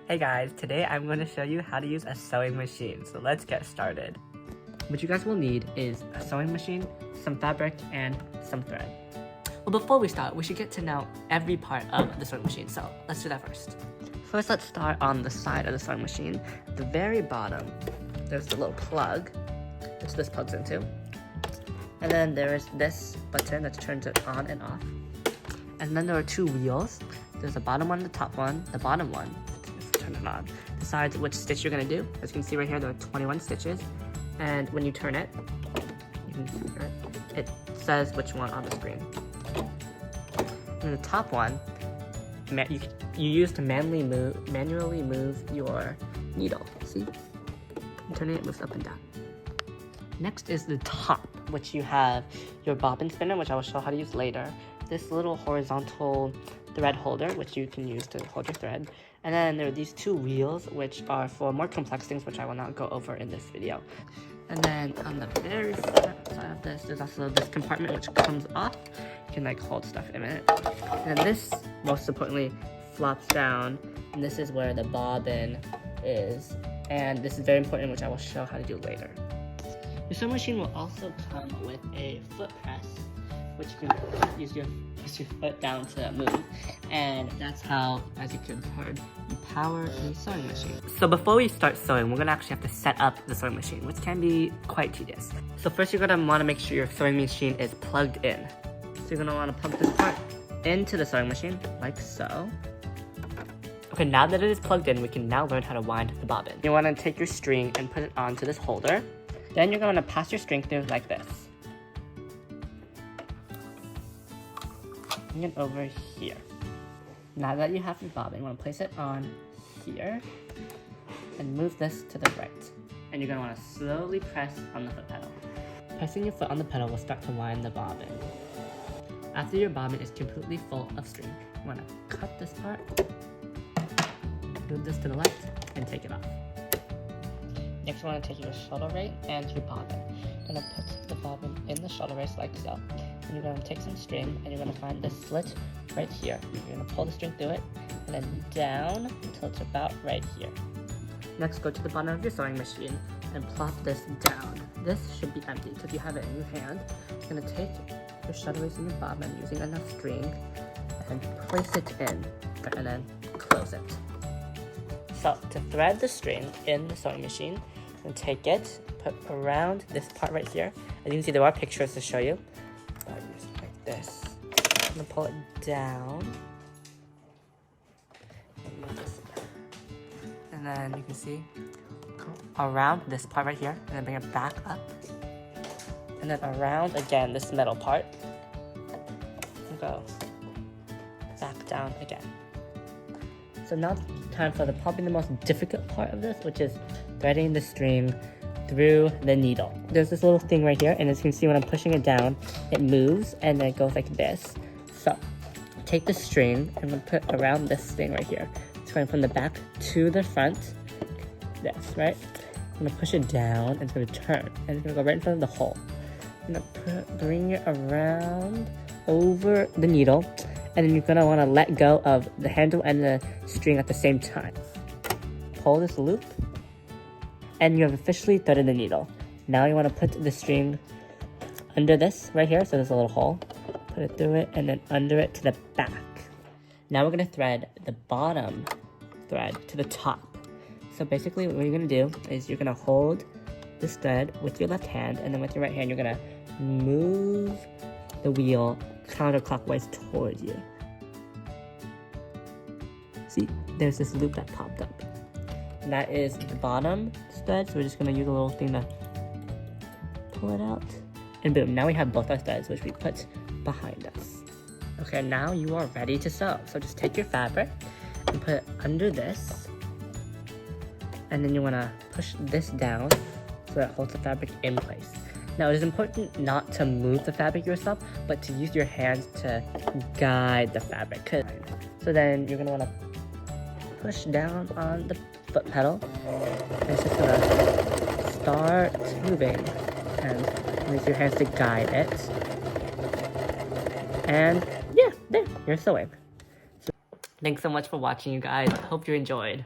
Hey guys, today I'm going to show you how to use a sewing machine, so let's get started. What you guys will need is a sewing machine, some fabric, and some thread. Well, before we start, we should get to know every part of the sewing machine, so let's do that first. First, let's start on the side of the sewing machine. At the very bottom, there's the little plug, which this plugs into. And then there is this button that turns it on and off. And then there are two wheels. There's the bottom one and the top one. The bottom one, turn it on, decides which stitch you're gonna do. As you can see right here, there are 21 stitches. And when you turn it, it says which one on the screen. And the top one, you use to manually move your needle. See? Turning it moves up and down. Next is the top, which you have your bobbin spinner, which I will show how to use later. This little horizontal thread holder, which you can use to hold your thread. And then there are these two wheels, which are for more complex things, which I will not go over in this video. And then on the very front side of this, there's also this compartment which comes off. You can like hold stuff in it. And then this, most importantly, flops down. And this is where the bobbin is. And this is very important, which I will show how to do later. The sewing machine will also come with a foot press, which you can use your foot down to move. And that's how, as you can heard, you power the sewing machine. So before we start sewing, we're gonna actually have to set up the sewing machine, which can be quite tedious. So first you're gonna wanna make sure your sewing machine is plugged in. So you're gonna wanna plug this part into the sewing machine, like so. Okay, now that it is plugged in, we can now learn how to wind the bobbin. You wanna take your string and put it onto this holder. Then you're gonna pass your string through like this. Bring it over here. Now that you have your bobbin, you want to place it on here and move this to the right. And you're going to want to slowly press on the foot pedal. Pressing your foot on the pedal will start to wind the bobbin. After your bobbin is completely full of string, you want to cut this part, move this to the left, and take it off. Next, you want to take your shuttle rate and your bobbin. You're going to put the bobbin in the shuttle race like so. And you're going to take some string and you're going to find this slit right here. You're going to pull the string through it and then down until it's about right here. Next, go to the bottom of your sewing machine and plop this down. This should be empty, so if you have it in your hand, you're going to take your shuttle race and your bobbin using enough string and place it in and then close it. So to thread the string in the sewing machine, and take it, put around this part right here. As you can see, there are pictures to show you. Like this. I'm gonna pull it down. And then you can see, go around this part right here, and then bring it back up. And then around again this metal part. And go back down again. So now it's time for probably the most difficult part of this, which is threading the string through the needle. There's this little thing right here, and as you can see when I'm pushing it down, it moves and then it goes like this. So take the string and I'm gonna put around this thing right here. It's going from the back to the front. This, right? I'm gonna push it down and it's gonna turn and it's gonna go right in front of the hole. I'm gonna bring it around over the needle, and then you're gonna wanna let go of the handle and the string at the same time. Pull this loop, and you have officially threaded the needle. Now you wanna put the string under this right here, so there's a little hole. Put it through it, and then under it to the back. Now we're gonna thread the bottom thread to the top. So basically what you're gonna do is you're gonna hold this thread with your left hand, and then with your right hand, you're gonna move the wheel counterclockwise towards you. See, there's this loop that popped up. And that is the bottom thread, so we're just gonna use a little thing to pull it out. And boom, now we have both our threads, which we put behind us. Okay, now you are ready to sew. So just take your fabric and put it under this. And then you wanna push this down so that it holds the fabric in place. Now, it is important not to move the fabric yourself, but to use your hands to guide the fabric. So then you're gonna wanna push down on the foot pedal, and it's just gonna start moving, and use your hands to guide it. And yeah, there, you're sewing. Thanks so much for watching, you guys. Hope you enjoyed.